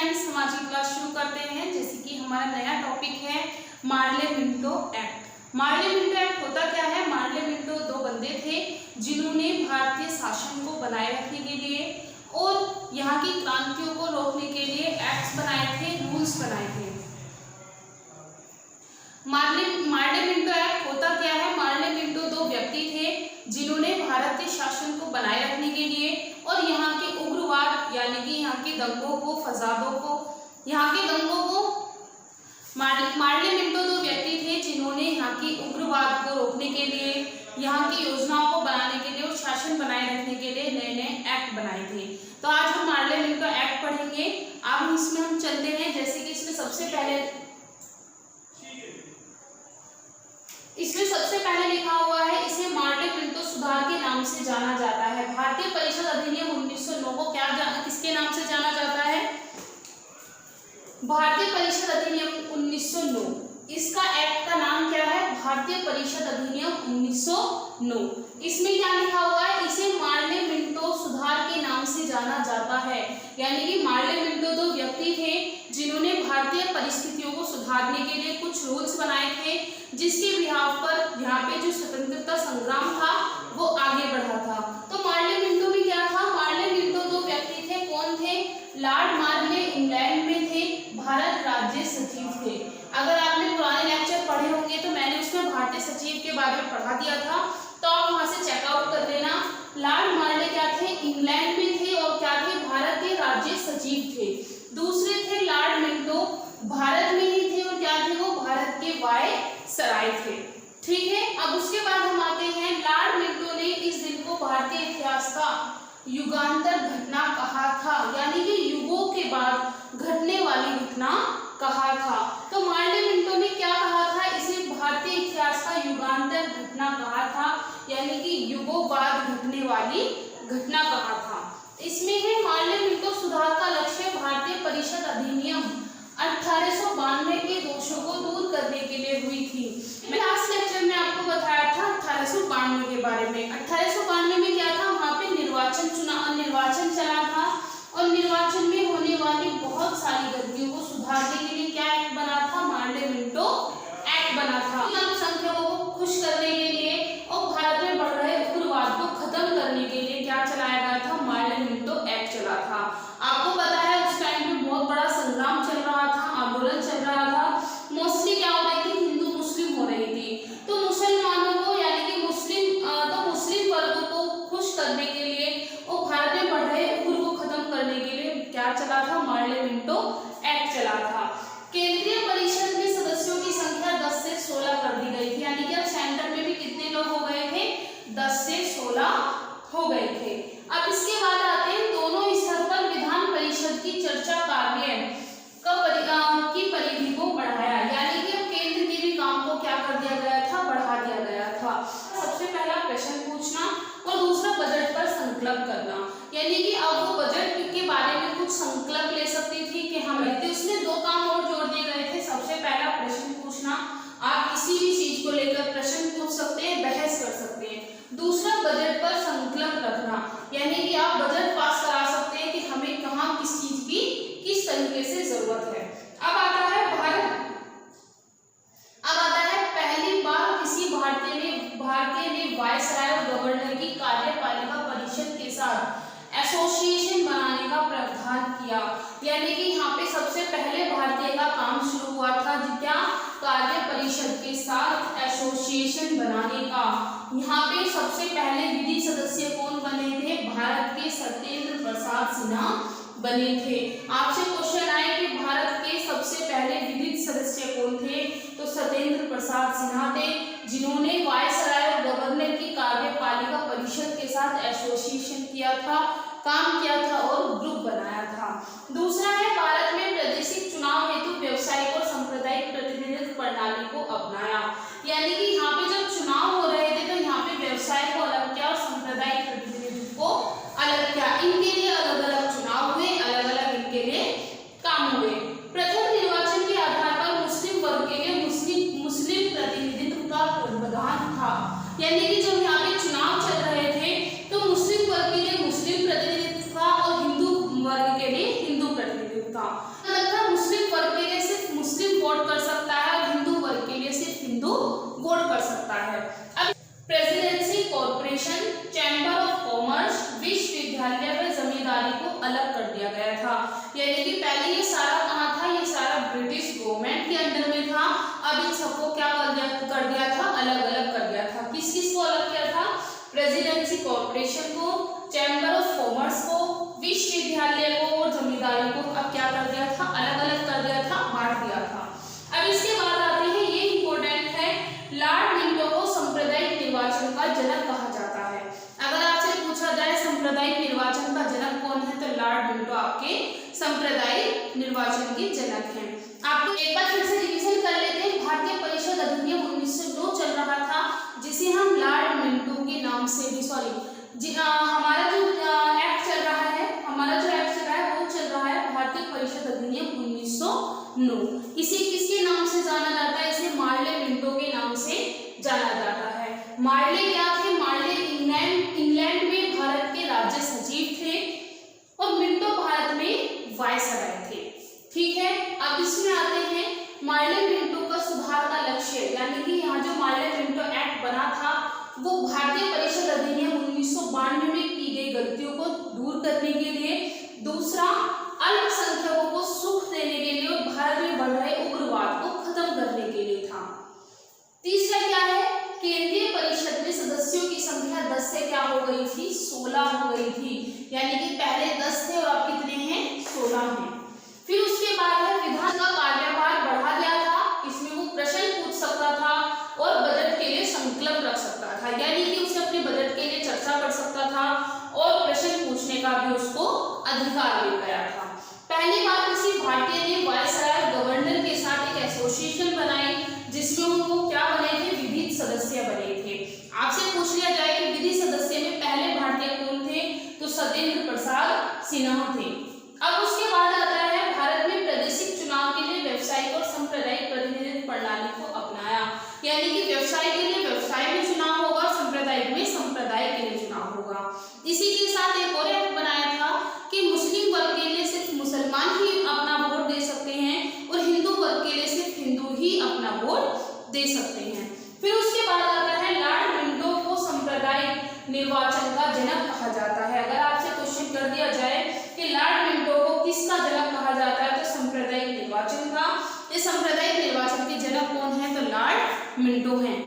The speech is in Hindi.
फ्रेंड्स, हम आज की क्लास शुरू करते हैं। जैसे कि हमारा नया टॉपिक है मार्ले-मिंटो एक्ट। मार्ले-मिंटो एक्ट होता क्या है? मार्ले-मिंटो दो बंदे थे जिन्होंने भारतीय शासन को बनाए रखने के लिए और यहाँ की क्रांतियों को रोकने के लिए एक्ट्स बनाए थे, रूल्स बनाए थे। मार्ले-मिंटो एक्ट होता क्या है? मार्ले-मिंटो दो व्यक्ति थे जिन्होंने भारतीय शासन को बनाए रखने के लिए और यहाँ के उग्रवाद यानी कि यहाँ के दंगों को, फसादों को, यहाँ के दंगों को मार्ले-मिंटो दो व्यक्ति थे जिन्होंने यहाँ की उग्रवाद को रोकने के लिए, यहाँ की योजनाओं को बनाने के लिए और शासन बनाए रखने के लिए नए नए एक्ट बनाए थे। तो आज हम मार्ले-मिंटो एक्ट पढ़ेंगे। अब इसमें हम चलते हैं। जैसे कि इसमें सबसे पहले लिखा हुआ है, इसे मार्ले-मिंटो सुधार के नाम से जाना जाता है। भारतीय परिषद अधिनियम 1909 को किसके नाम से जाना जाता है? भारतीय परिषद अधिनियम 1909। इसका एक्ट का नाम क्या है? भारतीय परिषद अधिनियम 1909। इसमें क्या लिखा हुआ है? इसे मार्ले-मिंटो सुधार के नाम से जाना जाता है। यानी कि मार्ले-मिंटो दो व्यक्ति थे जिन्होंने भारतीय परिस्थितियों को सुधारने के लिए कुछ रूल्स बनाए थे, जिसके बिहाफ पर यहाँ पे जो स्वतंत्रता संग्राम था वो आगे बढ़ा था। तो मार्ले-मिंटो में क्या था? मार्ले-मिंटो दो व्यक्ति थे। कौन थे? लॉर्ड मार्ले इंग्लैंड में थे, भारत राज्य सचिव थे। अगर आपने पुराने लेक्चर पढ़े होंगे तो मैंने उसमें भारतीय सचिव के बारे में पढ़ा दिया था, तो आप वहां से चेकआउट कर लेना। लॉर्ड मार्ले क्या थे? इंग्लैंड में थे और क्या थे? भारत के राज्य सचिव थे। दूसरे थे लॉर्ड मिंटो, भारत में ही थे और क्या थे? वो भारत के वायसराय थे। ठीक है। अब उसके बाद हम आते हैं, लॉर्ड मिंटो ने इस दिन को भारतीय इतिहास का युगांतर घटना कहा था, यानी कि युगों के बाद घटने वाली घटना कहा था। तो मार्ले-मिंटो ने क्या कहा था? इसे भारतीय इतिहास का युगांतर घटना कहा था, यानी कि युगों बाद घटने वाली घटना कहा था। इसमें है मार्ले-मिंटो सुधार का लक्ष्य भारतीय परिषद अधिनियम 1892 के दोषों को दूर करने के लिए हुई थी। मैं लास्ट लेक्चर में आपको बताया था 1892 के बारे में। 1892 में क्या था? वहाँ पे निर्वाचन चला था और निर्वाचन में होने वाली बहुत सारी गलतियों को सुधारने के लिए क्या एक्ट बना था? मार्ले-मिंटो एक्ट बना था। अल्पसंख्यकों को खुश करने के लिए और भारत में बढ़ रहे उग्रवाद को खत्म करने के लिए क्या चलाया गया था? मार्ले-मिंटो एक्ट चला था। आपको पता है उस टाइम में बहुत बड़ा संग्राम चल रहा था, आंदोलन चल रहा था। मोस्टली क्या हो रही थी? हिंदू मुस्लिम हो रही थी। तो मुसलमानों को यानी कि मुस्लिम वर्ग को खुश करने के लिए और भारत में बढ़ रहे उग्र को खत्म करने के लिए क्या चला था? मार्ले-मिंटो एक्ट चला था। केंद्रीय परिषद में सदस्यों की संख्या 10 से 16 कर दी गई थी, यानी कि अब सेंटर में भी कितने लोग हो गए थे? 10 से 16 हो गए थे। अब इसके बाद आते हैं दोनों स्तर पर विधान परिषद की चर्चा कार्य की परिधि को बढ़ाया, यानी कि अब केंद्र के भी काम को क्या कर दिया गया था? बढ़ा दिया गया था। सबसे पहला प्रश्न पूछना और दूसरा बजट पर संकल्प करना, यानी कि अब वो बजट के बारे में कुछ संकल्प ले सकती थी कि हम लेते। उसमें दो काम और जोड़ दिए गए थे। सबसे पहला प्रश्न पूछना, आप किसी भी चीज को लेकर प्रश्न पूछ सकते हैं, बहस कर सकते हैं। दूसरा बजट पर संकल्प रखना, यानी कि आप बजट पास करा सकते हैं कि हमें कहाँ किस चीज की किस तरीके से जरूरत है। अब आता है पहली बार किसी भारतीय ने वायसराय और गवर्नर की कार्यपालिका परिषद के साथ एसोसिएशन बनाने का प्रावधान किया, यानी कि यहाँ पे सबसे पहले भारतीय का काम शुरू हुआ था क्या? कार्य परिषद के साथ एसोसिएशन बनाने का। यहाँ पे सबसे पहले विधि सदस्य कौन बने थे? भारत के सत्येंद्र प्रसाद सिन्हा बने थे। आपसे क्वेश्चन आए कि भारत के सबसे पहले विधिक सदस्य कौन थे? तो सत्येंद्र प्रसाद सिन्हा थे, जिन्होंने वायसराय और गवर्नर की कार्यपालिका परिषद के साथ एसोसिएशन किया था, काम किया था और ग्रुप बनाया था। दूसरा है भारत में प्रादेशिक चुनाव हेतु व्यावसायिक और सांप्रदायिक प्रतिनिधित्व प्रणाली को अपनाया, यानी कि यहाँ पे जब चुनाव हो रहे थे तो यहाँ पे व्यवसाय को अलग किया और सांप्रदायिक प्रतिनिधित्व को अलग किया। इनके लिए अलग अलग चुनाव हुए, अलग अलग इनके लिए काम हुए। प्रथम निर्वाचन के आधार पर मुस्लिम वर्ग के लिए मुस्लिम प्रतिनिधित्व का प्रावधान था, यानी कि जब यहाँ पे चुनाव चल रहे थे तो मुस्लिम वर्ग के लिए मुस्लिम प्रतिनिधित्व था और हिंदू अब इन सबको क्या कर दिया था, अलग अलग कर दिया था। किस किस को अलग किया था? प्रेसिडेंसी कॉर्पोरेशन को, चैम्बर ऑफ कॉमर्स को, विश्वविद्यालय को और जमींदारी को अब क्या कर दिया था, अलग अलग कर दिया था, बांट दिया था। अब इसके बाद आते हैं, ये इंपॉर्टेंट है, लॉर्ड मिंटो को सांप्रदायिक निर्वाचन का जनक कहा जाता है। अगर आपसे पूछा जाए सांप्रदायिक निर्वाचन का जनक कौन है, तो लॉर्ड मिंटो आपके सांप्रदायिक निर्वाचन के जनक हैं। आपको एक बार फिर से रिवीजन कर लेते हैं। भारतीय परिषद अधिनियम 1909 चल रहा था, जिसे हम लॉर्ड मिंटो के नाम से भी हमारा जो एक्ट चल रहा है, वो चल रहा है भारतीय परिषद अधिनियम 1909। इसे किसके नाम से जाना जाता है? इसे मार्ले मिंटो के नाम से जाना जाता है। मार्ले क्या थे? मार्ले इंग्लैंड में भारत के राज्य सचिव थे और मिंटो भारत में वायसराय थे। ठीक है, अब इसमें आते हैं, मार्ले मिंटो का सुधार का लक्ष्य, यानी कि यहाँ जो मार्ले मिंटो एक्ट बना था वो भारतीय परिषद अधिनियम 1992 में की गई गलतियों को दूर करने के लिए, दूसरा अल्पसंख्यकों को सुख देने के लिए और भारत में बढ़ रहे उग्रवाद को खत्म करने के लिए था। तीसरा क्या है? केंद्रीय परिषद में सदस्यों की संख्या 10 से क्या हो गई थी? 16 हो गई थी, यानी कि पहले 10 थे और अब कितने हैं? 16 हैं। फिर उसके बाद है, विधान का कार्यभार बढ़ा गया था, इसमें वो प्रश्न पूछ सकता था और बजट के लिए संकल्प रख सकता था, यानी कि उसे अपने बजट के लिए चर्चा कर सकता था और प्रश्न पूछने का भी उसको अधिकार मिल गया था। पहली बार किसी भारतीय ने वायसराय गवर्नर के साथ एक एसोसिएशन बनाई, जिसमें उनको क्या बने थे? विधि सदस्य बने थे। आपसे पूछ लिया जाए कि विधि सदस्य में पहले भारतीय कौन थे, तो सत्येंद्र प्रसाद सिन्हा थे। अब उसके बाद आता है, भारत में प्रादेशिक चुनाव के लिए व्यावसायिक और सांप्रदायिक प्रतिनिधित्व प्रणाली को अपनाया, यानी कि व्यवसाय के लिए व्यवसाय में चुनाव होगा, सांप्रदायिक में सांप्रदायिक के लिए चुनाव होगा। इसी के साथ एक और एक्ट बनाया था कि मुस्लिम वर्ग के लिए सिर्फ मुसलमान ही अपना वोट दे सकते हैं और हिंदू वर्ग के लिए सिर्फ हिंदू ही अपना वोट दे सकते हैं। फिर उसके बाद आता है, लॉर्ड मिंटो को सांप्रदायिक निर्वाचन का जनक कहा जाता है। अगर आपसे क्वेश्चन कर दिया जाए कि लॉर्ड मिंटो को किसका जनक कहा जाता है, तो सांप्रदायिक निर्वाचन का। इस सांप्रदायिक निर्वाचन के जनक कौन है? तो लॉर्ड मिंटो हैं।